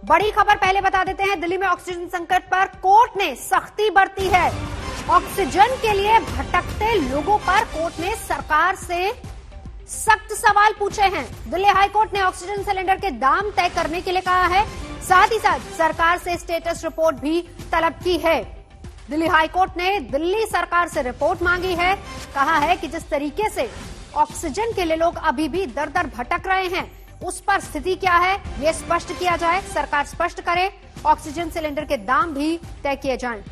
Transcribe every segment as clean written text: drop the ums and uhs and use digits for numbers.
बड़ी खबर पहले बता देते हैं। दिल्ली में ऑक्सीजन संकट पर कोर्ट ने सख्ती बरती है। ऑक्सीजन के लिए भटकते लोगों पर कोर्ट ने सरकार से सख्त सवाल पूछे हैं। दिल्ली हाईकोर्ट ने ऑक्सीजन सिलेंडर के दाम तय करने के लिए कहा है। साथ ही साथ सरकार से स्टेटस रिपोर्ट भी तलब की है। दिल्ली हाईकोर्ट ने दिल्ली सरकार से रिपोर्ट मांगी है। कहा है कि जिस तरीके से ऑक्सीजन के लिए लोग अभी भी दर दर भटक रहे हैं, उस पर स्थिति क्या है ये स्पष्ट किया जाए, सरकार स्पष्ट करे, ऑक्सीजन सिलेंडर के दाम भी तय किए जाएं।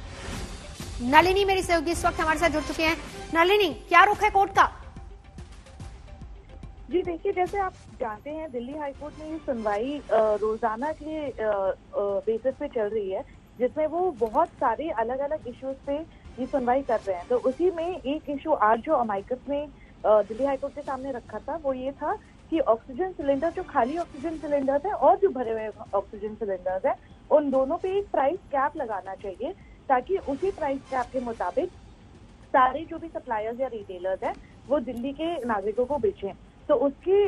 नलिनी मेरी सहयोगी इस वक्त हमारे साथ जुड़ चुके हैं। नलिनी, क्या रुख है कोर्ट का? जी देखिए, जैसे आप जानते हैं दिल्ली हाईकोर्ट में ये सुनवाई रोजाना के बेसिस पे चल रही है, जिसमें वो बहुत सारे अलग अलग इश्यूज पे ये सुनवाई कर रहे हैं। तो उसी में एक इशू आज जो अमाइकस ने दिल्ली हाईकोर्ट के सामने रखा था वो ये था कि ऑक्सीजन सिलेंडर, जो खाली ऑक्सीजन सिलेंडर्स है और जो भरे हुए ऑक्सीजन सिलेंडर्स है, उन दोनों पे एक प्राइस कैप लगाना चाहिए, ताकि उसी प्राइस कैप के मुताबिक सारे जो भी सप्लायर्स या रिटेलर्स हैं वो दिल्ली के नागरिकों को बेचें। तो उसकी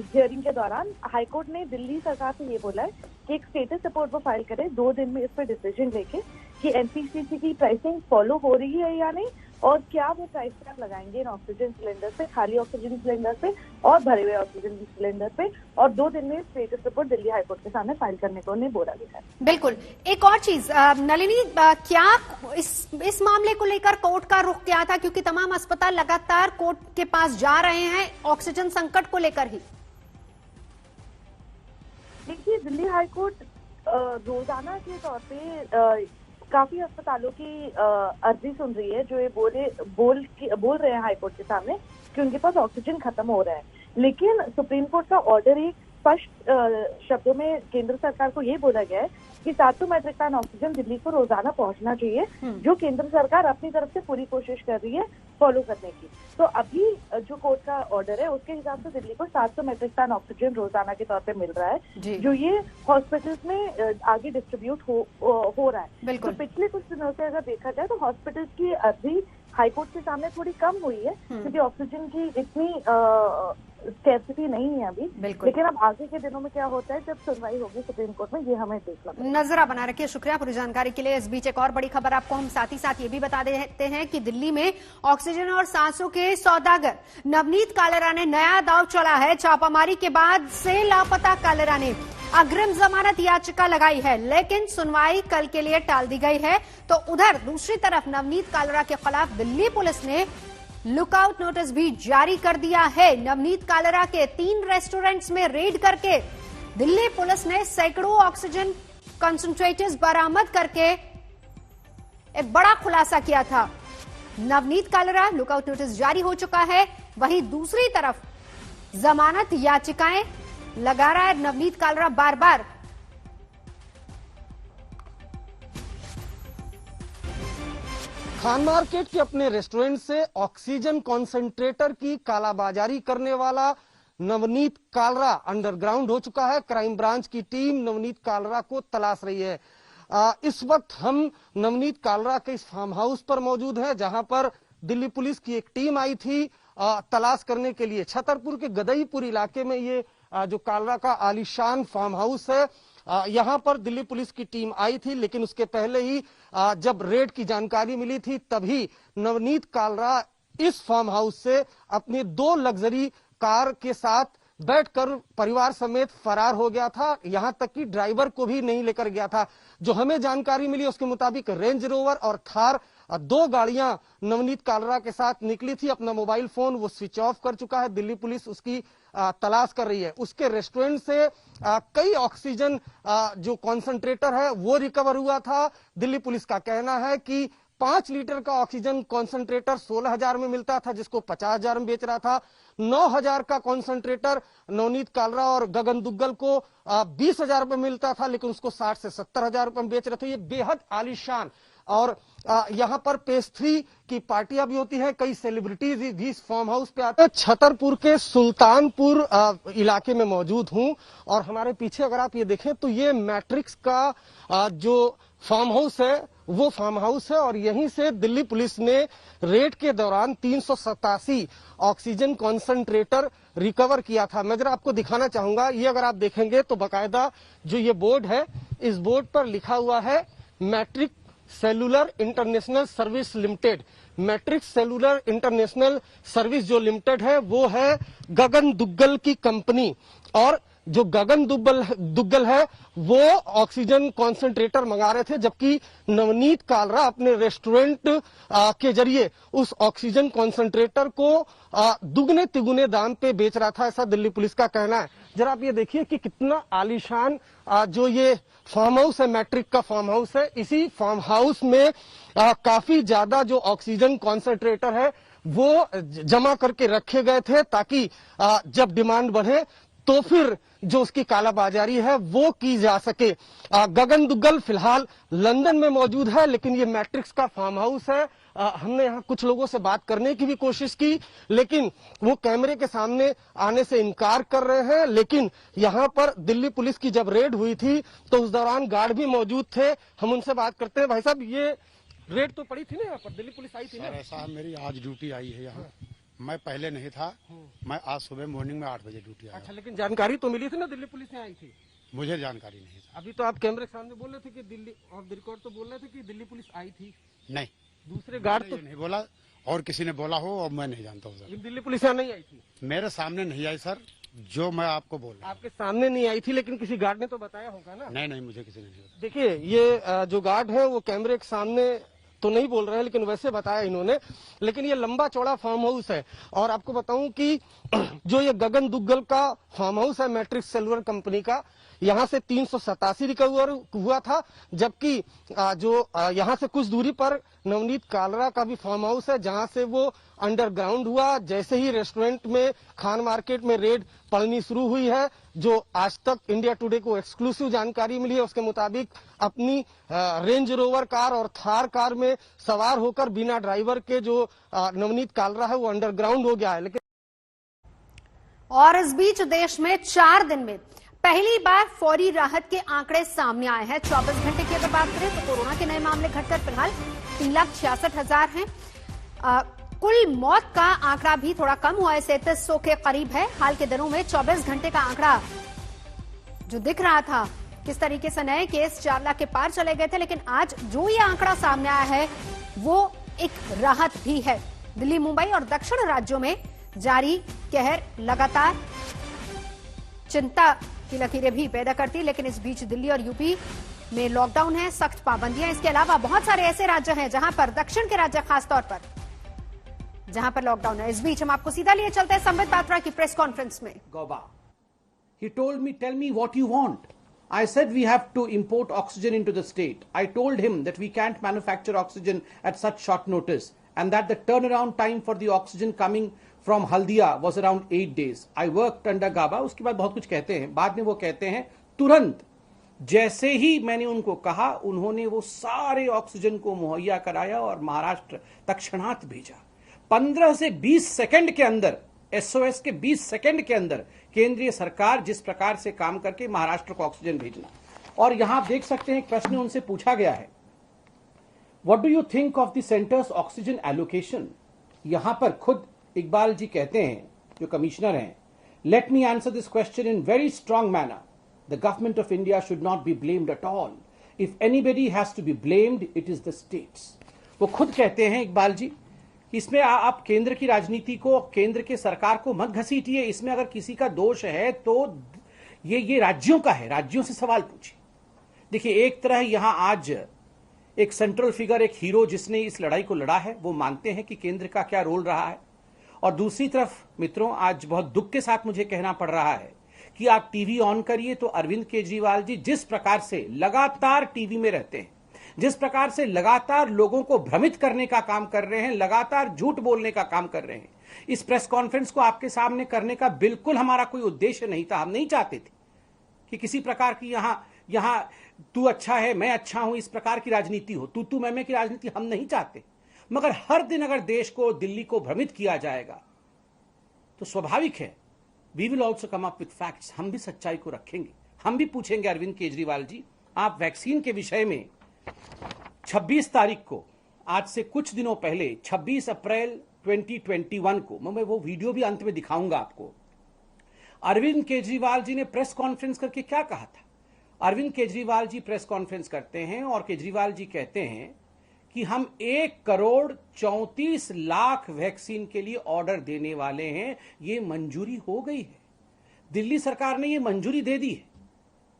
हियरिंग के दौरान हाईकोर्ट ने दिल्ली सरकार से ये बोला है कि एक स्टेटस रिपोर्ट वो फाइल करे 2 दिन में इस पर डिसीजन लेके कि एनपीसीसी की प्राइसिंग फॉलो हो रही है या नहीं, और क्या वो प्राइस कैप लगाएंगे इन ऑक्सीजन सिलेंडर पे, खाली ऑक्सीजन सिलेंडर पे और भरे हुए ऑक्सीजन सिलेंडर पे। और 2 दिन में स्टेटस रिपोर्ट दिल्ली हाईकोर्ट के सामने फाइल करने को उन्हें बोला गया है। बिल्कुल। एक और चीज नलिनी, क्या इस मामले को लेकर कोर्ट का रुख क्या था? क्योंकि तमाम अस्पताल लगातार कोर्ट के पास जा रहे हैं ऑक्सीजन संकट को लेकर ही। देखिए, दिल्ली हाईकोर्ट रोजाना के तौर पे काफी अस्पतालों की अर्जी सुन रही है, जो ये बोल रहे हैं हाईकोर्ट के सामने कि उनके पास ऑक्सीजन खत्म हो रहा है। लेकिन सुप्रीम कोर्ट का ऑर्डर एक स्पष्ट शब्दों में केंद्र सरकार को ये बोला गया है कि 700 मैट्रिक टन ऑक्सीजन दिल्ली को रोजाना पहुंचना चाहिए, जो केंद्र सरकार अपनी तरफ से पूरी कोशिश कर रही है फॉलो करने की। तो अभी जो कोर्ट का ऑर्डर है उसके हिसाब से दिल्ली को 700 मैट्रिक टन ऑक्सीजन रोजाना के तौर पे मिल रहा है, जो ये हॉस्पिटल्स में आगे डिस्ट्रीब्यूट हो रहा है। तो पिछले कुछ दिनों से अगर देखा जाए तो हॉस्पिटल्स की अर्जी हाईकोर्ट के सामने थोड़ी कम हुई है, क्योंकि ऑक्सीजन की इतनी स्कैर्सिटी नहीं है अभी। लेकिन अब आगे के दिनों में क्या होता है जब सुनवाई होगी सुप्रीम कोर्ट में, ये हमें देखना पड़ेगा। नजर बना रखिए। शुक्रिया पूरी जानकारी के लिए। इस बीच एक और बड़ी खबर आपको हम साथ ही साथ ये भी बता देते हैं कि दिल्ली में ऑक्सीजन और सांसों के सौदागर नवनीत कालेरा ने नया दांव चला है। छापामारी के बाद से लापता कालेरा ने अग्रिम जमानत याचिका लगाई है, लेकिन सुनवाई कल के लिए टाल दी गई है। तो उधर दूसरी तरफ नवनीत कालेरा के खिलाफ दिल्ली पुलिस ने लुकआउट नोटिस भी जारी कर दिया है। नवनीत कालेरा के 3 रेस्टोरेंट्स में रेड करके दिल्ली पुलिस ने सैकड़ों ऑक्सीजन कंसंट्रेटर्स बरामद करके एक बड़ा खुलासा किया था। नवनीत कालेरा लुकआउट नोटिस जारी हो चुका है, वहीं दूसरी तरफ जमानत याचिकाएं लगा रहा है नवनीत कालेरा बार बार। खान मार्केट के अपने रेस्टोरेंट से ऑक्सीजन कॉन्सेंट्रेटर की कालाबाजारी करने वाला नवनीत कालेरा अंडरग्राउंड हो चुका है। क्राइम ब्रांच की टीम नवनीत कालेरा को तलाश रही है। इस वक्त हम नवनीत कालेरा के इस फार्म हाउस पर मौजूद हैं, जहां पर दिल्ली पुलिस की एक टीम आई थी तलाश करने के लिए। छतरपुर के गदईपुर इलाके में ये जो कालेरा का आलीशान फार्म हाउस है, यहां पर दिल्ली पुलिस की टीम आई थी, लेकिन उसके पहले ही जब रेड की जानकारी मिली थी तभी नवनीत कालेरा इस फार्म हाउस से अपनी 2 लग्जरी कार के साथ बैठकर परिवार समेत फरार हो गया था। यहां तक कि ड्राइवर को भी नहीं लेकर गया था। जो हमें जानकारी मिली उसके मुताबिक रेंज रोवर और थार 2 गाड़ियां नवनीत कालेरा के साथ निकली थी। अपना मोबाइल फोन वो स्विच ऑफ कर चुका है। दिल्ली पुलिस उसकी तलाश कर रही है। उसके रेस्टोरेंट से कई ऑक्सीजन जो कॉन्सेंट्रेटर है वो रिकवर हुआ था। दिल्ली पुलिस का कहना है कि 5 लीटर का ऑक्सीजन कॉन्सेंट्रेटर 16,000 में मिलता था, जिसको 50,000 में बेच रहा था। 9,000 का कॉन्सेंट्रेटर नवनीत कालेरा और गगन दुग्गल को 20,000 रुपए मिलता था, लेकिन उसको 60 से 70,000 रुपए में बेच रहे थे। ये बेहद आलीशान और यहाँ पर पेस्ट्री की पार्टियां भी होती हैं। कई सेलिब्रिटीज भी इस फार्म हाउस पे आते हैं। छतरपुर के सुल्तानपुर इलाके में मौजूद हूं और हमारे पीछे अगर आप ये देखें तो ये मैट्रिक्स का जो फार्म हाउस है वो फार्म हाउस है और यहीं से दिल्ली पुलिस ने रेड के दौरान 387 ऑक्सीजन कॉन्सेंट्रेटर रिकवर किया था। मैं जरा आपको दिखाना चाहूंगा, ये अगर आप देखेंगे तो बाकायदा जो ये बोर्ड है, इस बोर्ड पर लिखा हुआ है Matrix Cellular International Service Limited. Matrix Cellular International Service जो लिमिटेड है वो है गगन दुग्गल की कंपनी, और जो गगन दुग्गल है वो ऑक्सीजन कॉन्सेंट्रेटर मंगा रहे थे, जबकि नवनीत कालरा अपने रेस्टोरेंट के जरिए उस ऑक्सीजन कॉन्सेंट्रेटर को दुगने तिगुने दाम पे बेच रहा था, ऐसा दिल्ली पुलिस का कहना है। जरा आप ये देखिए कि कितना आलीशान जो ये फार्म हाउस है, मैट्रिक का फार्म हाउस है। इसी फार्म हाउस में काफी ज्यादा जो ऑक्सीजन कॉन्सेंट्रेटर है वो जमा करके रखे गए थे, ताकि जब डिमांड बढ़े तो फिर जो उसकी कालाबाजारी है वो की जा सके। गगन दुग्गल फिलहाल लंदन में मौजूद है, लेकिन ये मैट्रिक्स का फार्म हाउस है। हमने यहाँ कुछ लोगों से बात करने की भी कोशिश की, लेकिन वो कैमरे के सामने आने से इनकार कर रहे हैं। लेकिन यहाँ पर दिल्ली पुलिस की जब रेड हुई थी तो उस दौरान गार्ड भी मौजूद थे। हम उनसे बात करते हैं। भाई साहब, ये रेड तो पड़ी थी ना, यहाँ पर दिल्ली पुलिस आई थी ना? ऐसा मेरी आज ड्यूटी आई है यहाँ, मैं पहले नहीं था, मैं आज सुबह मॉर्निंग में 8 बजे ड्यूटी आया। अच्छा, लेकिन जानकारी तो मिली थी ना दिल्ली पुलिस ने आई थी? मुझे जानकारी नहीं था। अभी तो आप कैमरे के सामने बोल रहे थे कि दिल्ली, ऑफ द रिकॉर्ड तो बोल रहे थे कि दिल्ली पुलिस आई थी। नहीं, दूसरे गार्ड तो नहीं बोला, और किसी ने बोला हो और मैं नहीं जानता हूँ सर। दिल्ली पुलिस यहाँ नहीं आई थी? मेरे सामने नहीं आई सर, जो मैं आपको बोल रहा हूँ। आपके सामने नहीं आई थी, लेकिन किसी गार्ड ने तो बताया होगा ना? नहीं, मुझे किसी ने नहीं बताया। देखिए, ये जो गार्ड है वो कैमरे के सामने तो नहीं बोल रहे हैं, लेकिन वैसे बताया इन्होंने। लेकिन ये लंबा चौड़ा फार्म हाउस है, और आपको बताऊं कि जो ये गगन दुग्गल का फार्म हाउस है मैट्रिक सेलुलर कंपनी का, यहाँ से 387 रिकवर हुआ था, जबकि जो यहाँ से कुछ दूरी पर नवनीत कालरा का भी फार्म हाउस है, जहाँ से वो अंडरग्राउंड हुआ। जैसे ही रेस्टोरेंट में, खान मार्केट में रेड पड़नी शुरू हुई है, जो आज तक इंडिया टुडे को एक्सक्लूसिव जानकारी मिली है उसके मुताबिक अपनी रेंज रोवर कार और थार कार में सवार होकर बिना ड्राइवर के जो नवनीत कालरा है वो अंडरग्राउंड हो गया है। लेकिन और इस बीच देश में 4 दिन में पहली बार फौरी राहत के आंकड़े सामने आए हैं। 24 घंटे की अगर बात करें तो कोरोना के नए मामले घटकर फिलहाल 3,66,000 हैं। कुल मौत का आंकड़ा भी थोड़ा कम हुआ है, 3700 के करीब है। हाल के दिनों में 24 घंटे का आंकड़ा जो दिख रहा था, किस तरीके से नए केस 4 लाख के पार चले गए थे, लेकिन आज जो ये आंकड़ा सामने आया है वो एक राहत भी है। दिल्ली, मुंबई और दक्षिण राज्यों में जारी कहर लगातार चिंता की लकीरें भी पैदा करती, लेकिन इस बीच दिल्ली और यूपी में लॉकडाउन है, सख्त पाबंदियां। इसके अलावा बहुत सारे ऐसे राज्य हैं जहां पर, दक्षिण के राज्य खासतौर पर, जहां पर लॉकडाउन है। इस बीच हम आपको सीधा लिए चलते हैं संबित पात्रा की प्रेस कॉन्फ्रेंस में। Gauba. He told me, tell me what you want. I said we have to import oxygen into the state. I told him that we can't manufacture oxygen at such short notice and that the turnaround time for the oxygen coming from Haldia was around 8 days. I worked under Gauba. उसके बाद बहुत कुछ कहते हैं, बाद में वो कहते हैं तुरंत जैसे ही मैंने उनको कहा, उन्होंने वो सारे ऑक्सीजन को मुहैया कराया और महाराष्ट्र तत्क्षणात भेजा। 15 से 20 सेकंड के अंदर, एसओएस के 20 सेकंड के अंदर केंद्रीय सरकार जिस प्रकार से काम करके महाराष्ट्र को ऑक्सीजन भेजना। और यहां आप देख सकते हैं, एक प्रश्न उनसे पूछा गया है, what do you think of the centres oxygen allocation. यहां पर खुद इकबाल जी कहते हैं, जो कमिश्नर हैं, let me answer this question in very strong manner. The government of India should not be blamed at all. If anybody has to be blamed, it is the states. वो खुद कहते हैं इकबाल जी, इसमें आप केंद्र की राजनीति को, केंद्र के सरकार को मत घसीटिए। इसमें अगर किसी का दोष है तो ये राज्यों का है, राज्यों से सवाल पूछिए। देखिए, एक तरह यहां आज एक सेंट्रल फिगर, एक हीरो जिसने इस लड़ाई को लड़ा है, वो मानते हैं कि केंद्र का क्या रोल रहा है। और दूसरी तरफ मित्रों, आज बहुत दुख के साथ मुझे कहना पड़ रहा है कि आप टीवी ऑन करिए तो अरविंद केजरीवाल जी जिस प्रकार से लगातार टीवी में रहते हैं, जिस प्रकार से लगातार लोगों को भ्रमित करने का काम कर रहे हैं, लगातार झूठ बोलने का काम कर रहे हैं। इस प्रेस कॉन्फ्रेंस को आपके सामने करने का बिल्कुल हमारा कोई उद्देश्य नहीं था। हम नहीं चाहते थे कि किसी प्रकार की यहां तू अच्छा है, मैं अच्छा हूं, इस प्रकार की राजनीति हो, तू मैं की राजनीति हम नहीं चाहते। मगर हर दिन अगर देश को, दिल्ली को भ्रमित किया जाएगा तो स्वाभाविक है, we will also come up with facts. हम भी सच्चाई को रखेंगे। हम भी पूछेंगे, अरविंद केजरीवाल जी, आप वैक्सीन के विषय में 26 तारीख को, आज से कुछ दिनों पहले 26 अप्रैल 2021 को, मैं वो वीडियो भी अंत में दिखाऊंगा आपको, अरविंद केजरीवाल जी ने प्रेस कॉन्फ्रेंस करके क्या कहा था। अरविंद केजरीवाल जी प्रेस कॉन्फ्रेंस करते हैं और केजरीवाल जी कहते हैं कि हम 1,34,00,000 वैक्सीन के लिए ऑर्डर देने वाले हैं, ये मंजूरी हो गई है, दिल्ली सरकार ने ये मंजूरी दे दी है।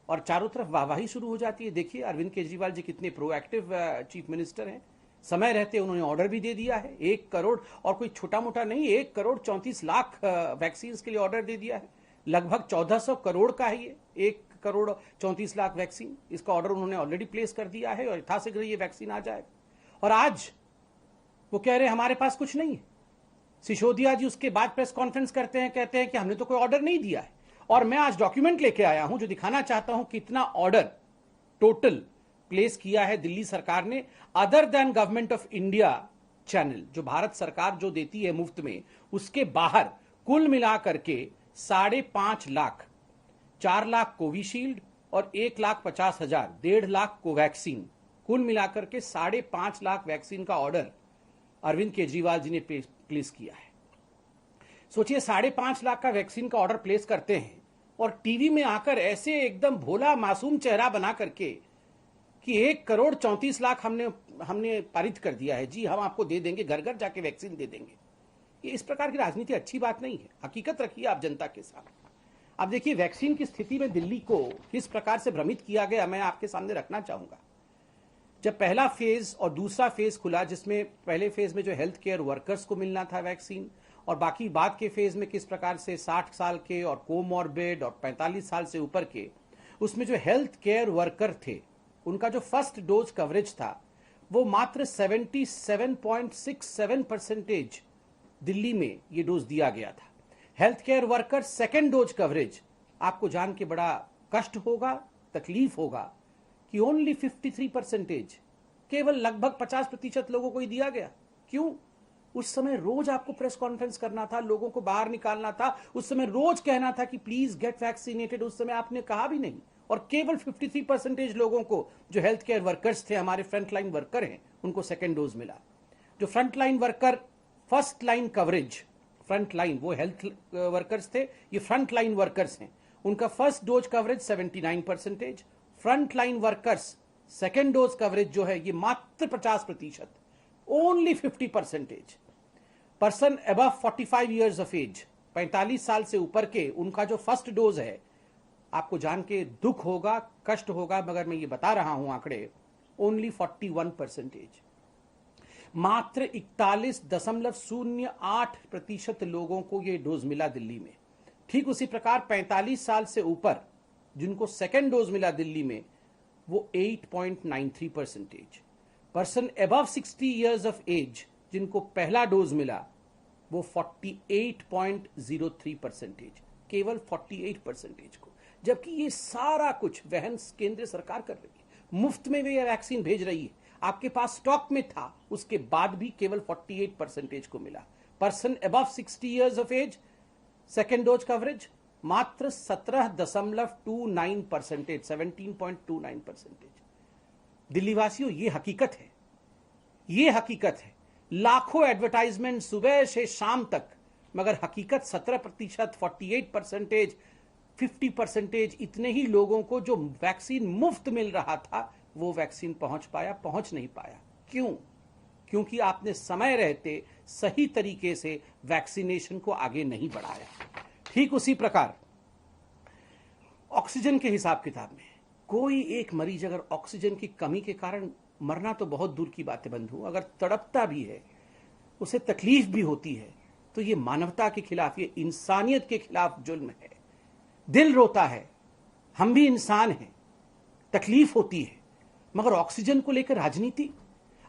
और चारों तरफ वाहवाही शुरू हो जाती है। देखिए अरविंद केजरीवाल जी कितने प्रोएक्टिव चीफ मिनिस्टर हैं, समय रहते उन्होंने ऑर्डर भी दे दिया है। 1 करोड़, और कोई छोटा मोटा नहीं, 1,34,00,000 वैक्सीन के लिए ऑर्डर दे दिया है। लगभग 1400 करोड़ का है ये, 1,34,00,000 वैक्सीन, इसका ऑर्डर उन्होंने ऑलरेडी प्लेस कर दिया है और यथाशीघ्र ये वैक्सीन आ जाएगा। और आज वो कह रहे हैं हमारे पास कुछ नहीं है। सिसोदिया जी उसके बाद प्रेस कॉन्फ्रेंस करते हैं, कहते हैं कि हमने तो कोई ऑर्डर नहीं दिया है। और मैं आज डॉक्यूमेंट लेके आया हूं जो दिखाना चाहता हूं कितना ऑर्डर टोटल प्लेस किया है दिल्ली सरकार ने, other than government of India channel, जो भारत सरकार जो देती है मुफ्त में, उसके बाहर कुल मिलाकर के 5.5 लाख, 4 लाख कोविशील्ड और 1,50,000, 1.5 लाख कोवैक्सीन, कुल मिलाकर के 5.5 लाख वैक्सीन का ऑर्डर अरविंद केजरीवाल जी ने प्लेस किया है। सोचिए 5.5 लाख का वैक्सीन का ऑर्डर प्लेस करते हैं और टीवी में आकर ऐसे एकदम भोला मासूम चेहरा बना करके कि 1,34,00,000 हमने पारित कर दिया है, जी हम आपको दे देंगे, घर घर जाके वैक्सीन दे देंगे। ये इस प्रकार की राजनीति अच्छी बात नहीं है। हकीकत रखिए आप जनता के साथ। अब देखिए वैक्सीन की स्थिति में दिल्ली को किस प्रकार से भ्रमित किया गया, मैं आपके सामने रखना चाहूंगा। जब पहला फेज और दूसरा फेज खुला, जिसमें पहले फेज में जो हेल्थ केयर वर्कर्स को मिलना था वैक्सीन, और बाकी बाद के फेज में किस प्रकार से 60 साल के और कोमॉर्बिड और 45 साल से ऊपर के, उसमें जो हेल्थ केयर वर्कर थे उनका जो फर्स्ट डोज कवरेज था वो मात्र 77.67% दिल्ली में ये डोज दिया गया था। Health care worker second dose coverage, आपको जान के बड़ा कष्ट होगा, तकलीफ होगा कि ओनली 53%, केवल लगभग 50% लोगों को ही दिया गया। क्यों? उस समय रोज आपको प्रेस कॉन्फ्रेंस करना था, लोगों को बाहर निकालना था, उस समय रोज कहना था कि प्लीज गेट वैक्सीनेटेड, उस समय आपने कहा भी नहीं। और केवल 53% लोगों को, जो हेल्थ केयर वर्कर्स थे, हमारे फ्रंट लाइन वर्कर हैं, उनको सेकेंड डोज मिला। जो front line worker first line coverage, front line वो हेल्थ वर्कर्स थे, ये फ्रंट लाइन वर्कर्स हैं, उनका first dose coverage 79%, front line workers second dose coverage जो है ये मात्र 50%, only 50%। Person above 45 years of age, 45 साल से ऊपर के, उनका जो फर्स्ट डोज है, आपको जान के दुख होगा, कष्ट होगा, मगर मैं ये बता रहा हूं आंकड़े, ओनली 41%। मात्र 41.08% लोगों को ये डोज मिला दिल्ली में। ठीक उसी प्रकार 45 साल से ऊपर जिनको सेकेंड डोज मिला दिल्ली में, वो 8.93%। Person above 60 years of age जिनको पहला डोज मिला, वो 48.03%, केवल 48% को। जबकि ये सारा कुछ वहन केंद्र सरकार कर रही है, मुफ्त में वे वैक्सीन भेज रही है, आपके पास स्टॉक में था, उसके बाद भी केवल 48% को मिला। Person above 60 years of age second dose coverage मात्र 17.29%, 17.29%। दिल्ली वासियों, ये हकीकत है, ये हकीकत है। लाखों एडवर्टाइजमेंट सुबह से शाम तक, मगर हकीकत 17%, 48%, 50%, इतने ही लोगों को जो वैक्सीन मुफ्त मिल रहा था, वो वैक्सीन पहुंच नहीं पाया। क्यों? क्योंकि आपने समय रहते सही तरीके से वैक्सीनेशन को आगे नहीं बढ़ाया। ठीक उसी प्रकार ऑक्सीजन के हिसाब किताब में कोई एक मरीज अगर ऑक्सीजन की कमी के कारण, मरना तो बहुत दूर की बात है बंधु, अगर तड़पता भी है, उसे तकलीफ भी होती है, तो ये मानवता के खिलाफ, ये इंसानियत के खिलाफ जुल्म है। दिल रोता है, हम भी इंसान हैं, तकलीफ होती है, मगर ऑक्सीजन को लेकर राजनीति।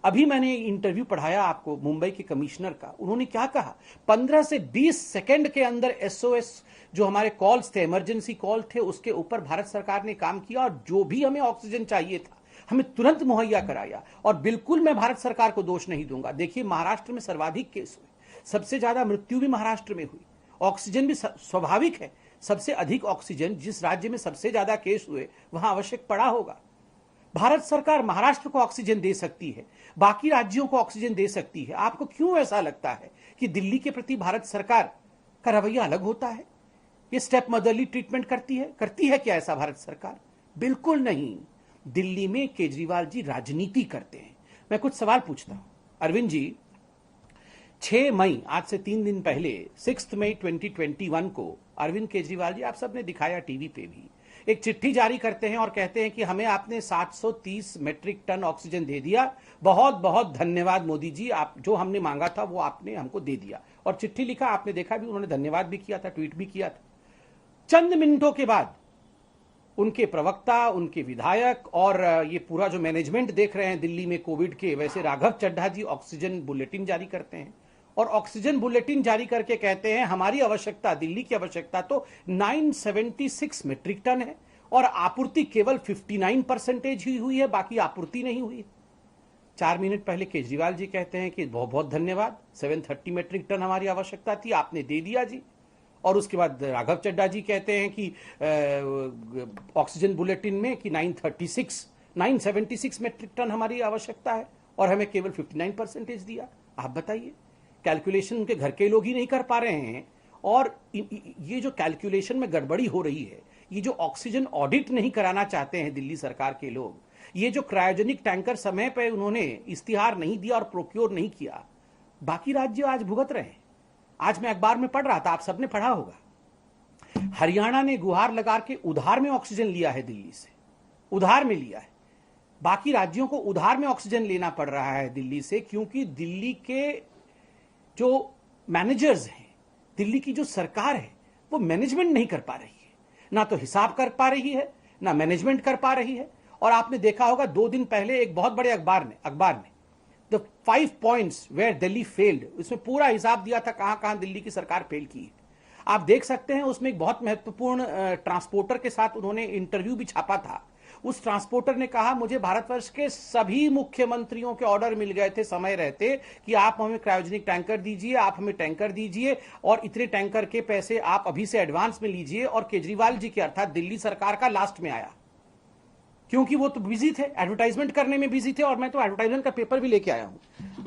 अभी मैंने इंटरव्यू पढ़ाया आपको मुंबई के कमिश्नर का, उन्होंने क्या कहा, 15 से 20 सेकंड के अंदर SOS जो हमारे कॉल्स थे, इमरजेंसी कॉल थे, उसके ऊपर भारत सरकार ने काम किया और जो भी हमें ऑक्सीजन चाहिए था हमें तुरंत मुहैया कराया। और बिल्कुल मैं भारत सरकार को दोष नहीं दूंगा। देखिए महाराष्ट्र में सर्वाधिक केस हुए, सबसे ज्यादा मृत्यु भी महाराष्ट्र में हुई, ऑक्सीजन भी स्वाभाविक है, सबसे अधिक ऑक्सीजन जिस राज्य में सबसे ज्यादा केस हुए वहां आवश्यक पड़ा होगा। भारत सरकार महाराष्ट्र को ऑक्सीजन दे सकती है, बाकी राज्यों को ऑक्सीजन दे सकती है। आपको क्यों ऐसा लगता है कि दिल्ली के प्रति भारत सरकार का रवैया अलग होता है? ये स्टेप मदरली ट्रीटमेंट करती है क्या ऐसा भारत सरकार? बिल्कुल नहीं। दिल्ली में केजरीवाल जी राजनीति करते हैं। मैं कुछ सवाल पूछता हूं। अरविंद जी, 6 मई, आज से 3 दिन पहले 6 मई 2021 को अरविंद केजरीवाल जी, आप सबने दिखाया टीवी पे भी, एक चिट्ठी जारी करते हैं और कहते हैं कि हमें आपने 730 मेट्रिक टन ऑक्सीजन दे दिया, बहुत बहुत धन्यवाद मोदी जी, आप जो हमने मांगा था वो आपने हमको दे दिया। और चिट्ठी लिखा, आपने देखा भी, उन्होंने धन्यवाद भी किया था, ट्वीट भी किया था। चंद मिनटों के बाद उनके प्रवक्ता, उनके विधायक और ये पूरा जो मैनेजमेंट देख रहे हैं दिल्ली में कोविड के, वैसे राघव चड्ढा जी ऑक्सीजन बुलेटिन जारी करते हैं और ऑक्सीजन बुलेटिन जारी करके कहते हैं हमारी आवश्यकता, दिल्ली की आवश्यकता तो 976 मेट्रिक टन है और आपूर्ति केवल 59% ही हुई है, बाकी आपूर्ति नहीं हुई। 4 मिनट पहले केजरीवाल जी कहते हैं कि बहुत बहुत धन्यवाद, 730 मेट्रिक टन हमारी आवश्यकता थी, आपने दे दिया जी। और उसके बाद राघव चड्ढा जी कहते हैं कि ऑक्सीजन बुलेटिन में कि 976 मेट्रिक टन हमारी आवश्यकता है और हमें केवल 59% दिया। आप बताइए, कैलकुलेशन उनके घर के लोग ही नहीं कर पा रहे हैं। और ये जो कैलकुलेशन में गड़बड़ी हो रही है, ये जो ऑक्सीजन ऑडिट नहीं कराना चाहते हैं दिल्ली सरकार के लोग, ये जो क्रायोजेनिक टैंकर समय पर उन्होंने इश्तिहार नहीं दिया और प्रोक्योर नहीं किया, बाकी राज्य आज भुगत रहे हैं। आज मैं अखबार में पढ़ रहा था, आप सबने पढ़ा होगा, हरियाणा ने गुहार लगा के उधार में ऑक्सीजन लिया है दिल्ली से, उधार में लिया है। बाकी राज्यों को उधार में ऑक्सीजन लेना पड़ रहा है दिल्ली से, क्योंकि दिल्ली के जो मैनेजर्स हैं, दिल्ली की जो सरकार है, वो मैनेजमेंट नहीं कर पा रही है, ना तो हिसाब कर पा रही है, ना मैनेजमेंट कर पा रही है। और आपने देखा होगा 2 दिन पहले एक बहुत बड़े अखबार ने the 5 points where Delhi failed, इसमें पूरा हिसाब दिया था कहां कहां दिल्ली की सरकार फेल की है। आप देख सकते हैं उसमें एक बहुत महत्वपूर्ण ट्रांसपोर्टर के साथ उन्होंने इंटरव्यू भी छापा था। उस ट्रांसपोर्टर ने कहा, मुझे भारतवर्ष के सभी मुख्यमंत्रियों के ऑर्डर मिल गए थे समय रहते कि आप हमें क्रायोजेनिक टैंकर दीजिए, आप हमें टैंकर दीजिए और इतने टैंकर के पैसे आप अभी से एडवांस में लीजिए। और केजरीवाल जी के अर्थात दिल्ली सरकार का लास्ट में आया, क्योंकि वो तो बिजी थे, एडवर्टाइजमेंट करने में बिजी थे। और मैं तो एडवर्टाइजमेंट का पेपर भी लेके आया हूं।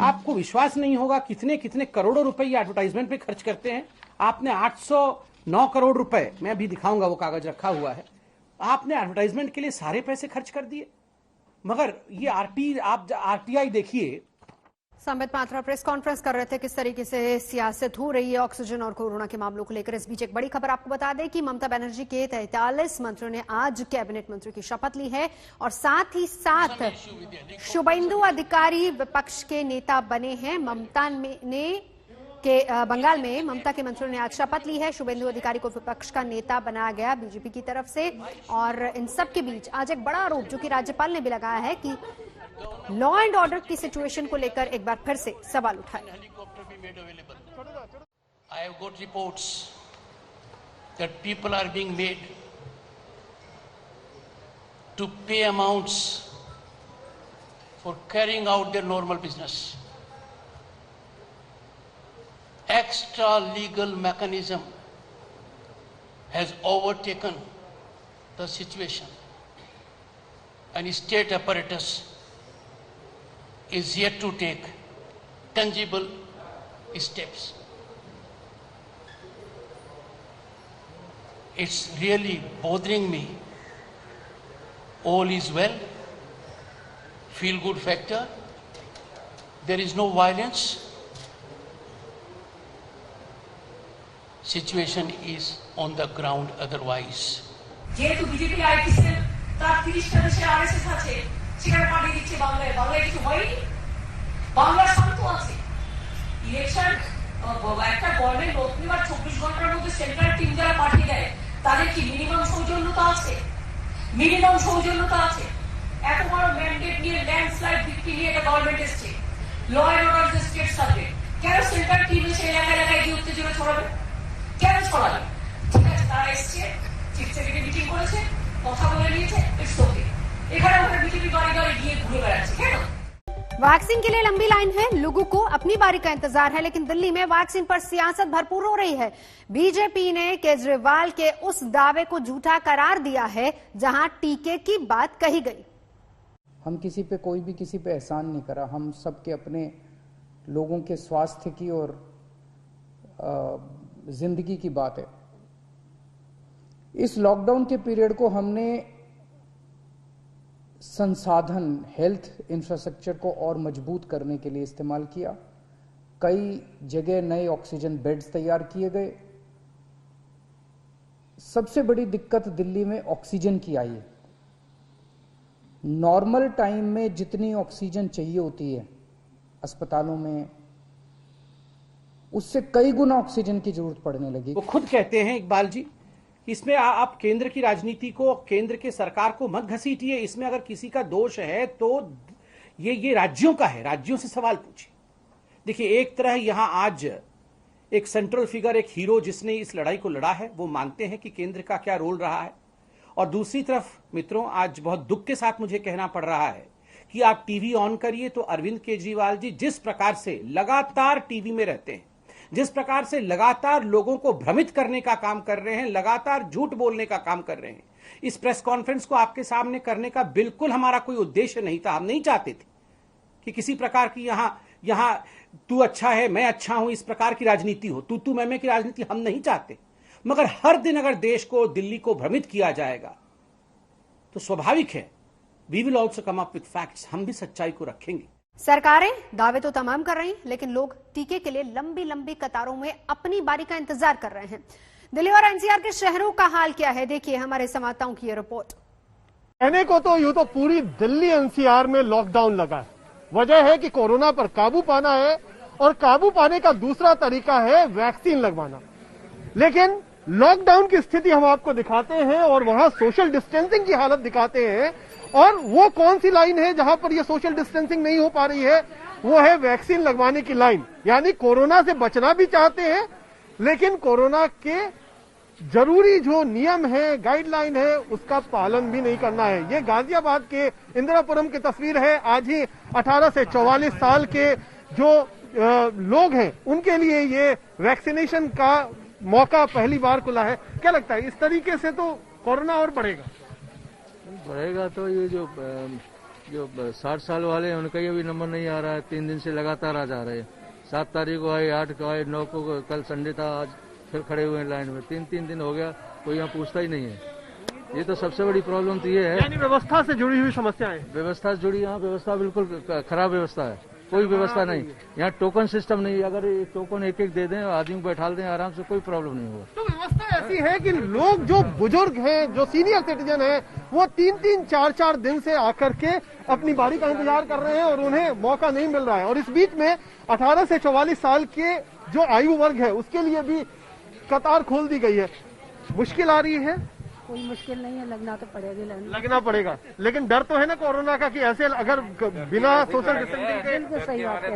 आपको विश्वास नहीं होगा कितने कितने करोड़ों रुपए ये एडवर्टाइजमेंट पे खर्च करते हैं। आपने 809 करोड़ रुपए, मैं अभी दिखाऊंगा, वो कागज रखा हुआ है, आपने एडवर्टाइजमेंट के लिए सारे पैसे खर्च कर दिए। मगर ये आरटीआई देखिए। संबित पात्रा प्रेस कॉन्फ्रेंस कर रहे थे, किस तरीके से सियासत हो रही है ऑक्सीजन और कोरोना के मामलों को लेकर। इस बीच एक बड़ी खबर आपको बता दें कि ममता बनर्जी के 43 मंत्रियों ने आज कैबिनेट मंत्री की शपथ ली है और साथ ही साथ शुभेंदु अधिकारी विपक्ष के नेता बने हैं। बंगाल में ममता के मंत्रियों ने आज शपथ ली है। शुभेंदु अधिकारी को विपक्ष का नेता बनाया गया बीजेपी की तरफ से। और इन सब के बीच आज एक बड़ा आरोप जो कि राज्यपाल ने भी लगाया है कि लॉ एंड ऑर्डर की सिचुएशन को लेकर एक बार फिर से सवाल उठाए। I have got reports that people are being made to pay amounts for carrying out their normal business. Extra legal mechanism has overtaken the situation, and state apparatus is yet to take tangible steps. It's really bothering me. All is well, feel good factor, there is no violence. Situation is on the ground otherwise. যেহেতু BJP ITC তার 30টা দেশে RSS আছে, সেখানে পাঠিয়ে দিচ্ছে বাংলায়। বাংলায় কিছু হয়নি, বাংলা শান্ত আছে। ইলেকশন একটা গভর্নমেন্ট ভোট নেওয়ার 24 ঘন্টার মধ্যে সেন্ট্রাল টিম যারা পাঠিয়ে দেয় তাদের কি মিনিমাম সৌজন্যতা আছে? মিনিমাম সৌজন্যতা আছে? এত বড় ম্যান্ডেট নিয়ে ল্যান্ডস্লাইড ভিক্টি নিয়ে একটা গভর্নমেন্ট এসছে, law and order state subject, কেন সেন্ট্রাল টিম এসে এলাকায় গিয়ে উত্তেজনা ছড়াবে? কেন ছড়াবে? ঠিক আছে, তারা এসছে, চিফ সেক্রেটারি মিটিং করেছে, কথা বলে নিয়েছে, ইটস ওকে। এখানে ওখানে বিজেপি বাড়ি বাড়ি গিয়ে ঘুরে বেড়াচ্ছে কেন? वैक्सीन के लिए लंबी लाइन है, लोगों को अपनी बारी का इंतजार है, लेकिन दिल्ली में वैक्सीन पर सियासत भरपूर हो रही है। बीजेपी ने केजरीवाल के उस दावे को झूठा करार दिया है जहां टीके की बात कही गई। हम किसी पे कोई भी किसी पे एहसान नहीं करा, हम सबके अपने लोगों के स्वास्थ्य की और जिंदगी की बात है। इस लॉकडाउन के पीरियड को हमने संसाधन हेल्थ इंफ्रास्ट्रक्चर को और मजबूत करने के लिए इस्तेमाल किया। कई जगह नए ऑक्सीजन बेड्स तैयार किए गए। सबसे बड़ी दिक्कत दिल्ली में ऑक्सीजन की आई है। नॉर्मल टाइम में जितनी ऑक्सीजन चाहिए होती है अस्पतालों में, उससे कई गुना ऑक्सीजन की जरूरत पड़ने लगी। वो खुद कहते हैं इकबाल जी, इसमें आप केंद्र की राजनीति को, केंद्र के सरकार को मत घसीटिए। इसमें अगर किसी का दोष है तो ये राज्यों का है, राज्यों से सवाल पूछिए। देखिए, एक तरह यहां आज एक सेंट्रल फिगर, एक हीरो जिसने इस लड़ाई को लड़ा है, वो मानते हैं कि केंद्र का क्या रोल रहा है। और दूसरी तरफ मित्रों, आज बहुत दुख के साथ मुझे कहना पड़ रहा है कि आप टीवी ऑन करिए तो अरविंद केजरीवाल जी जिस प्रकार से लगातार टीवी में रहते हैं, जिस प्रकार से लगातार लोगों को भ्रमित करने का काम कर रहे हैं, लगातार झूठ बोलने का काम कर रहे हैं। इस प्रेस कॉन्फ्रेंस को आपके सामने करने का बिल्कुल हमारा कोई उद्देश्य नहीं था। हम नहीं चाहते थे कि किसी प्रकार की यहां तू अच्छा है मैं अच्छा हूं, इस प्रकार की राजनीति हो, तू मैं की राजनीति हम नहीं चाहते। मगर हर दिन अगर देश को, दिल्ली को भ्रमित किया जाएगा तो स्वाभाविक है we will also come up with facts, हम भी सच्चाई को रखेंगे। सरकारें दावे तो तमाम कर रही, लेकिन लोग टीके के लिए लंबी लंबी कतारों में अपनी बारी का इंतजार कर रहे हैं। दिल्ली और एनसीआर के शहरों का हाल क्या है, देखिए हमारे संवाददाताओं की ये रिपोर्ट। कहने को तो यूं तो पूरी दिल्ली एनसीआर में लॉकडाउन लगा है। वजह है कि कोरोना पर काबू पाना है, और काबू पाने का दूसरा तरीका है वैक्सीन लगवाना। लेकिन लॉकडाउन की स्थिति हम आपको दिखाते हैं और वहां सोशल डिस्टेंसिंग की हालत दिखाते हैं। और वो कौन सी लाइन है जहां पर ये सोशल डिस्टेंसिंग नहीं हो पा रही है, वो है वैक्सीन लगवाने की लाइन। यानी कोरोना से बचना भी चाहते हैं, लेकिन कोरोना के जरूरी जो नियम है, गाइडलाइन है, उसका पालन भी नहीं करना है। ये गाजियाबाद के इंदिरापुरम की तस्वीर है। आज ही 18 से 44 साल के जो लोग हैं, उनके लिए ये वैक्सीनेशन का मौका पहली बार खुला है। क्या लगता है, इस तरीके से तो कोरोना और बढ़ेगा तो ये जो 60 साल वाले हैं उनका ये भी नंबर नहीं आ रहा है। 3 दिन से लगातार आ जा रहे हैं। 7 तारीख को आए, 8 को आए, 9 को, कल संडे था, आज फिर खड़े हुए हैं लाइन में। 3 दिन हो गया, कोई यहाँ पूछता ही नहीं है। ये तो सबसे बड़ी प्रॉब्लम तो ये है। यानी व्यवस्था से जुड़ी हुई समस्याएं। व्यवस्था से जुड़ी, यहाँ व्यवस्था बिल्कुल खराब व्यवस्था है, कोई व्यवस्था नहीं। यहाँ टोकन सिस्टम नहीं, अगर टोकन एक दे दें, आदमी को बैठा दें आराम से, कोई प्रॉब्लम नहीं होगा। तो व्यवस्था ऐसी है कि लोग जो बुजुर्ग हैं, जो सीनियर सिटीजन हैं, वो 3-3, 4-4 दिन से आकर के अपनी बारी का इंतजार कर रहे हैं और उन्हें मौका नहीं मिल रहा है। और इस बीच में 18 से 44 साल के जो आयु वर्ग है, उसके लिए भी कतार खोल दी गई है। मुश्किल आ रही है? कोई मुश्किल नहीं है, लगना तो पड़ेगा। लगना पड़ेगा, लेकिन डर तो है ना कोरोना का कि ऐसे अगर बिना सोशल डिस्टेंसिंग के। बिल्कुल सही बात है,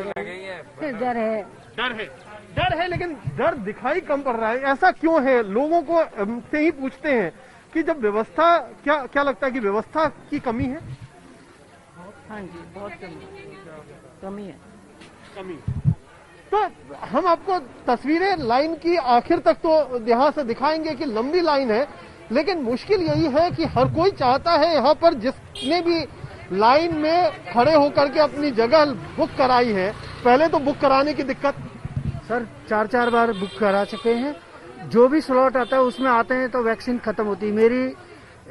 डर है, लेकिन डर दिखाई कम पड़ रहा है। ऐसा क्यों है? लोगों को से ही पूछते हैं कि जब व्यवस्था, क्या लगता है कि व्यवस्था की कमी है? हाँ जी, बहुत कमी है। तो हम आपको तस्वीरें लाइन की आखिर तक तो यहाँ से दिखाएंगे कि लंबी लाइन है, लेकिन मुश्किल यही है कि हर कोई चाहता है यहाँ पर, जिसने भी लाइन में खड़े होकर के अपनी जगह बुक कराई है, पहले तो बुक कराने की दिक्कत। सर 4 बार बुक करा चुके हैं। जो भी स्लॉट आता है उसमें आते हैं तो वैक्सीन खत्म होती है। मेरी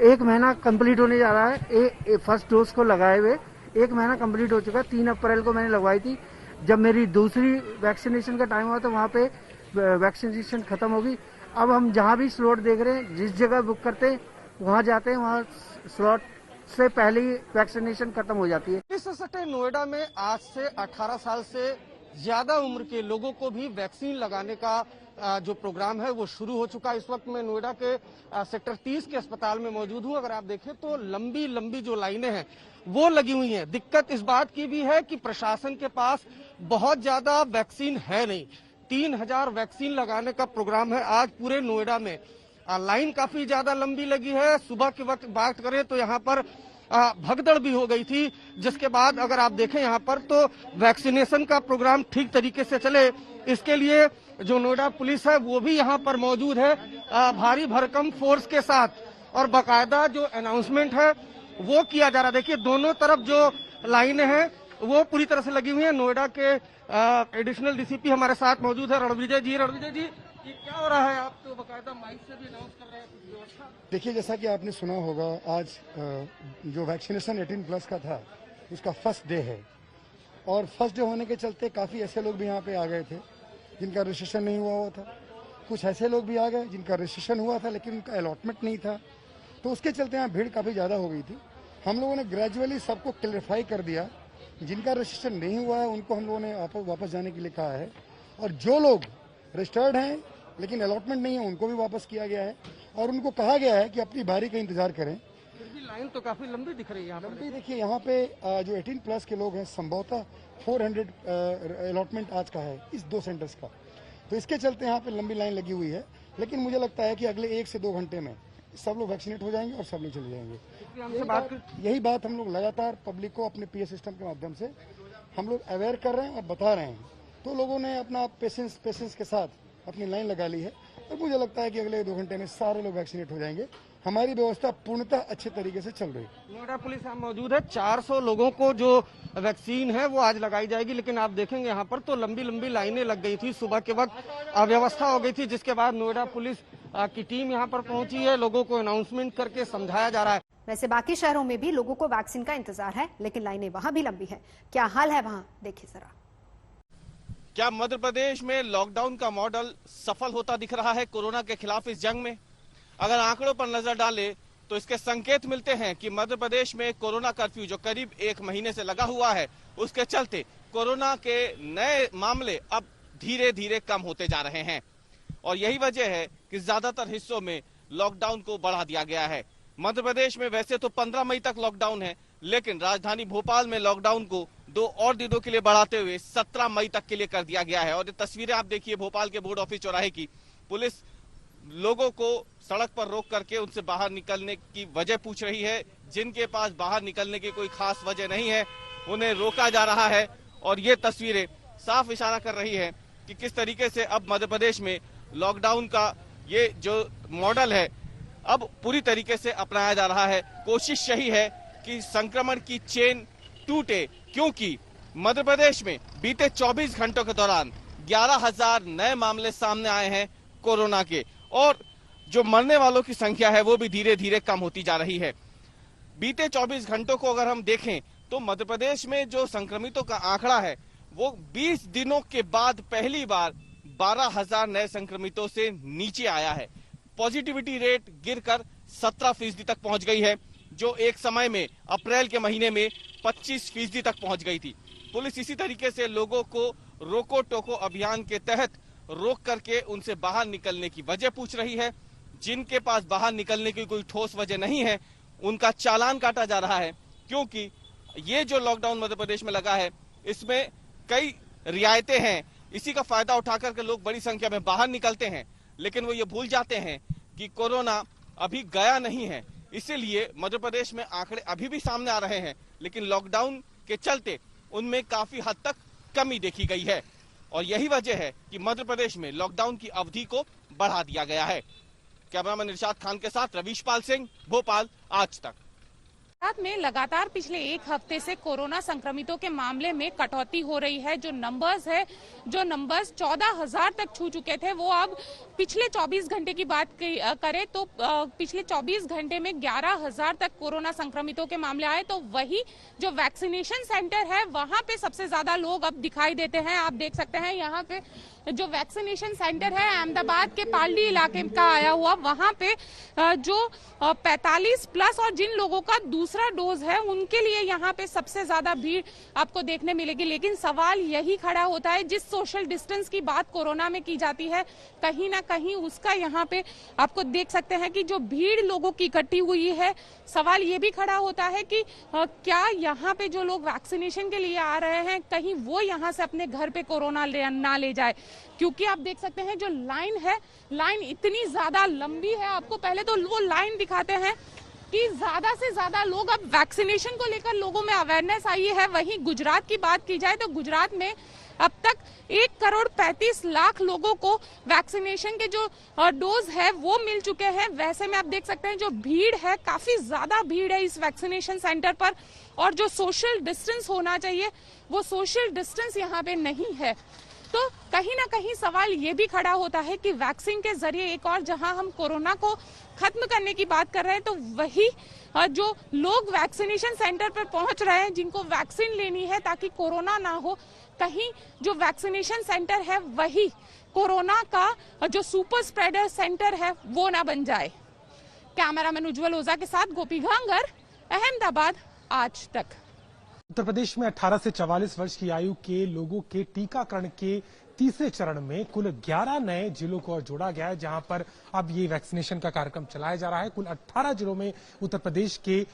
1 महीना कंप्लीट होने जा रहा है। फर्स्ट डोज को लगाए हुए 1 महीना कंप्लीट हो चुका है। 3 अप्रैल को मैंने लगवाई थी। जब मेरी दूसरी वैक्सीनेशन का टाइम हुआ तो वहाँ पे वैक्सीनेशन खत्म होगी। अब हम जहाँ भी स्लॉट देख रहे हैं, जिस जगह बुक करते हैं वहाँ जाते हैं, वहाँ स्लॉट से पहले ही वैक्सीनेशन खत्म हो जाती है। इस सटे नोएडा में आज से 18 साल से ज्यादा उम्र के लोगों को भी वैक्सीन लगाने का जो प्रोग्राम है वो शुरू हो चुका है। इस वक्त मैं नोएडा के सेक्टर 30 के अस्पताल में मौजूद हूँ। अगर आप देखें तो लंबी लंबी जो लाइनें हैं वो लगी हुई हैं। दिक्कत इस बात की भी है कि प्रशासन के पास बहुत ज्यादा वैक्सीन है नहीं। 3000 वैक्सीन लगाने का प्रोग्राम है आज पूरे नोएडा में। लाइन काफी ज्यादा लंबी लगी है। सुबह के वक्त बात करें तो यहाँ पर भगदड़ भी हो गई थी, जिसके बाद अगर आप देखें यहाँ पर तो वैक्सीनेशन का प्रोग्राम ठीक तरीके से चले, इसके लिए जो नोएडा पुलिस है वो भी यहाँ पर मौजूद है भारी भरकम फोर्स के साथ। और बाकायदा जो अनाउंसमेंट है वो किया जा रहा है। देखिए दोनों तरफ जो लाइनें हैं वो पूरी तरह से लगी हुई है। नोएडा के एडिशनल डीसीपी हमारे साथ मौजूद है, रणविजय जी। रणविजय जी, ये क्या हो रहा है? आप तो बकायदा माइक से भी अनाउंस कर रहे हैं कुछ व्यवस्था। देखिए, जैसा कि आपने सुना होगा, आज जो वैक्सीनेशन 18+ का था उसका फर्स्ट डे है, और फर्स्ट डे होने के चलते काफ़ी ऐसे लोग भी यहाँ पे आ गए थे जिनका रजिस्ट्रेशन नहीं हुआ था। कुछ ऐसे लोग भी आ गए जिनका रजिस्ट्रेशन हुआ था लेकिन उनका अलॉटमेंट नहीं था, तो उसके चलते यहाँ भीड़ काफ़ी ज़्यादा हो गई थी। हम लोगों ने ग्रेजुअली सबको क्लैरिफाई कर दिया, जिनका रजिस्ट्रेशन नहीं हुआ है उनको हम लोगों ने वापस जाने के लिए कहा है, और जो लोग रजिस्टर्ड हैं लेकिन अलॉटमेंट नहीं है उनको भी वापस किया गया है, और उनको कहा गया है कि अपनी बारी का इंतजार करें। लाइन तो काफी लंबी दिख रही है यहाँ लंबी। देखिए यहाँ पे जो 18+ के लोग हैं, संभवतः 400 अलॉटमेंट आज का है इस 2 सेंटर्स का, तो इसके चलते यहाँ पे लंबी लाइन लगी हुई है। लेकिन मुझे लगता है कि अगले 1 से 2 घंटे में सब लोग वैक्सीनेट हो जाएंगे और सब लोग चले जाएंगे। यही बात हम लोग लगातार पब्लिक को अपने पीएस सिस्टम के माध्यम से हम लोग अवेयर कर रहे हैं और बता रहे हैं, तो लोगों ने अपना पेशेंस के साथ अपनी लाइन लगा ली है, और मुझे लगता है कि अगले 2 घंटे में सारे लोग वैक्सीनेट हो जाएंगे। हमारी व्यवस्था पूर्णतः अच्छे तरीके से चल रही है। नोएडा पुलिस यहाँ मौजूद है। 400 लोगों को जो वैक्सीन है वो आज लगाई जाएगी, लेकिन आप देखेंगे यहाँ पर तो लंबी लंबी लाइनें लग गई थी। सुबह के वक्त अव्यवस्था हो गई थी, जिसके बाद नोएडा पुलिस की टीम यहाँ पर पहुंची है। लोगों को अनाउंसमेंट करके समझाया जा रहा है। वैसे बाकी शहरों में भी लोगों को वैक्सीन का इंतजार है, लेकिन लाइनें वहां भी लंबी है। क्या हाल है वहां, देखिए जरा। क्या मध्य प्रदेश में लॉकडाउन का मॉडल सफल होता दिख रहा है कोरोना के खिलाफ इस जंग में? अगर आंकड़ों पर नजर डालें तो इसके संकेत मिलते हैं कि मध्य प्रदेश में कोरोना कर्फ्यू जो करीब 1 महीने से लगा हुआ है, उसके चलते कोरोना के नए मामले अब धीरे धीरे कम होते जा रहे हैं, और यही वजह है कि ज्यादातर हिस्सों में लॉकडाउन को बढ़ा दिया गया है। मध्य प्रदेश में वैसे तो 15 मई तक लॉकडाउन है, लेकिन राजधानी भोपाल में लॉकडाउन को 2 और दिनों के लिए बढ़ाते हुए 17 मई तक के लिए कर दिया गया है। और ये तस्वीरें आप देखिए भोपाल के बोर्ड ऑफिस चौराहे की। पुलिस लोगों को सड़क पर रोक करके उनसे बाहर निकलने की वजह पूछ रही है। जिनके पास बाहर निकलने की कोई खास वजह नहीं है उन्हें रोका जा रहा है, और ये तस्वीरें साफ इशारा कर रही है कि किस तरीके से अब मध्य प्रदेश में लॉकडाउन का ये जो मॉडल है अब पूरी तरीके से अपनाया जा रहा है। कोशिश यही है कि संक्रमण की चेन टूटे, क्योंकि मध्य प्रदेश में बीते 24 घंटों के दौरान 11,000 नए मामले सामने आए हैं कोरोना के, और जो मरने वालों की संख्या है वो भी धीरे धीरे कम होती जा रही है। बीते 24 घंटों को अगर हम देखें तो मध्य प्रदेश में जो संक्रमितों का आंकड़ा है वो 20 दिनों के बाद पहली बार 12,000 नए संक्रमितों से नीचे आया है। पॉजिटिविटी रेट गिरकर 17% तक पहुंच गई है, जो एक समय में अप्रैल के महीने में 25% तक पहुंच गई थी। पुलिस इसी तरीके से लोगों को रोको टोको अभियान के तहत रोक करके उनसे बाहर निकलने की वजह पूछ रही है। जिनके पास बाहर निकलने की कोई ठोस वजह नहीं है उनका चालान काटा जा रहा है, क्योंकि ये जो लॉकडाउन मध्य प्रदेश में लगा है इसमें कई रियायतें हैं। इसी का फायदा उठाकर के लोग बड़ी संख्या में बाहर निकलते हैं, लेकिन वो ये भूल जाते हैं कि कोरोना अभी गया नहीं है। इसीलिए मध्य प्रदेश में आंकड़े अभी भी सामने आ रहे हैं, लेकिन लॉकडाउन के चलते उनमें काफी हद तक कमी देखी गई है, और यही वजह है कि मध्य प्रदेश में लॉकडाउन की अवधि को बढ़ा दिया गया है। कैमरामैन इरशाद खान के साथ रवीश पाल सिंह, भोपाल, आज तक। गुजरात में लगातार पिछले 1 हफ्ते से कोरोना संक्रमितों के मामले में कटौती हो रही है। जो नंबर्स 14,000 तक छू चुके थे, वो अब पिछले 24 घंटे की बात करें तो पिछले 24 घंटे में 11,000 तक कोरोना संक्रमितों के मामले आए। तो वही जो वैक्सीनेशन सेंटर है वहां पे सबसे ज्यादा लोग अब दिखाई देते हैं। आप देख सकते हैं यहाँ पे जो वैक्सीनेशन सेंटर है अहमदाबाद के पालड़ी इलाके का आया हुआ, वहां पे जो 45+ और जिन लोगों का दूसरा डोज है उनके लिए यहाँ पे सबसे ज्यादा भीड़ आपको देखने मिलेगी। लेकिन सवाल यही खड़ा होता है, जिस सोशल डिस्टेंस की बात कोरोना में की जाती है, कहीं ना कहीं उसका यहाँ पे आपको देख सकते हैं कि जो भीड़ लोगों की इकट्ठी हुई है, सवाल ये भी खड़ा होता है कि क्या यहाँ पे जो लोग वैक्सीनेशन के लिए आ रहे हैं कहीं वो यहाँ से अपने घर पे कोरोना ना ले जाए, क्योंकि आप देख सकते हैं जो लाइन है, लाइन इतनी ज्यादा लंबी है। आपको पहले तो वो लाइन दिखाते हैं कि ज्यादा से ज्यादा लोग अब वैक्सीनेशन को लेकर लोगों में अवेयरनेस आई है। वहीं गुजरात की बात की जाए तो गुजरात में अब तक 1,35,00,000 लोगों को वैक्सीनेशन के जो डोज है वो मिल चुके हैं। वैसे में आप देख सकते हैं जो भीड़ है, काफी ज्यादा भीड़ है इस वैक्सीनेशन सेंटर पर, और जो सोशल डिस्टेंस होना चाहिए वो सोशल डिस्टेंस यहाँ पे नहीं है। तो कहीं ना कहीं सवाल ये भी खड़ा होता है कि वैक्सीन के जरिए एक और जहां हम कोरोना को खत्म करने की बात कर रहे हैं, तो वही जो लोग वैक्सीनेशन सेंटर पर पहुंच रहे हैं जिनको वैक्सीन लेनी है ताकि कोरोना ना हो, कहीं जो वैक्सीनेशन सेंटर है वही कोरोना का जो सुपर स्प्रेडर सेंटर है वो ना बन जाए। कैमरामैन उज्जवल ओझा के साथ गोपी घांगर, अहमदाबाद, आज तक। उत्तर प्रदेश में 18 से 44 वर्ष की आयु के लोगों के टीकाकरण के तीसरे चरण में कुल 11 नए जिलों को जोड़ा गया है, जहां पर अब ये वैक्सीनेशन का कार्यक्रम चलाया जा रहा है। कुल 18 जिलों में उत्तर प्रदेश के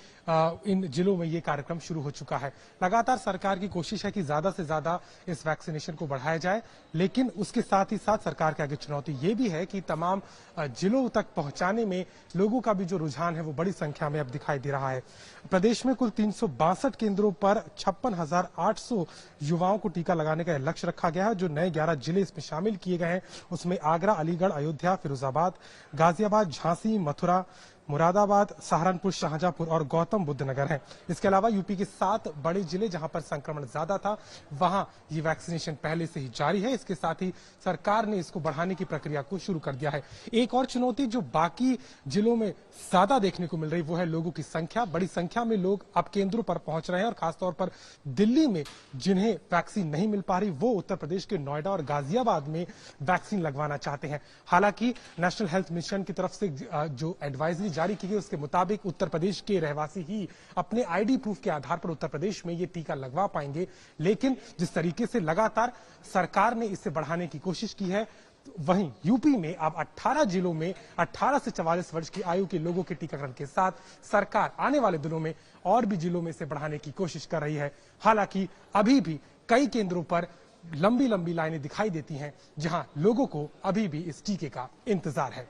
इन जिलों में ये कार्यक्रम शुरू हो चुका है। लगातार सरकार की कोशिश है कि ज्यादा से ज्यादा इस वैक्सीनेशन को बढ़ाया जाए, लेकिन उसके साथ ही साथ सरकार के आगे चुनौती ये भी है कि तमाम जिलों तक पहुंचाने में लोगों का भी जो रुझान है वो बड़ी संख्या में अब दिखाई दे रहा है। प्रदेश में कुल 362 केंद्रों पर 56,800 युवाओं को टीका लगाने का लक्ष्य रखा गया है। जो नए 11 जिले इसमें शामिल किए गए हैं उसमें आगरा, अलीगढ़, अयोध्या, फिरोजाबाद, गाजियाबाद, झांसी, मथुरा, मुरादाबाद, सहारनपुर, शाहजहांपुर और गौतम बुद्ध नगर हैं। इसके अलावा यूपी के 7 बड़े जिले जहां पर संक्रमण ज्यादा था वहां ये वैक्सीनेशन पहले से ही जारी है। इसके साथ ही सरकार ने इसको बढ़ाने की प्रक्रिया को शुरू कर दिया है। एक और चुनौती जो बाकी जिलों में ज्यादा देखने को मिल रही वो है लोगों की संख्या। बड़ी संख्या में लोग अब केंद्रों पर पहुंच रहे हैं और खासतौर पर दिल्ली में जिन्हें वैक्सीन नहीं मिल पा रही वो उत्तर प्रदेश के नोएडा और गाजियाबाद में वैक्सीन लगवाना चाहते हैं। हालांकि नेशनल हेल्थ मिशन की तरफ से जो एडवाइजरी जारी की गई उसके मुताबिक उत्तर प्रदेश के रहवासी ही अपने आईडी प्रूफ के आधार पर उत्तर प्रदेश में ये टीका लगवा पाएंगे। लेकिन जिस तरीके से लगातार सरकार ने इसे बढ़ाने की कोशिश की है, वहीं यूपी में अब 18 जिलों में 18 से 44 वर्ष की आयु के लोगों के टीकाकरण के साथ सरकार आने वाले दिनों में और भी जिलों में इसे बढ़ाने की कोशिश कर रही है। हालांकि अभी भी कई केंद्रों पर लंबी लंबी लाइनें दिखाई देती हैं जहां लोगों को अभी भी इस टीके का इंतजार है।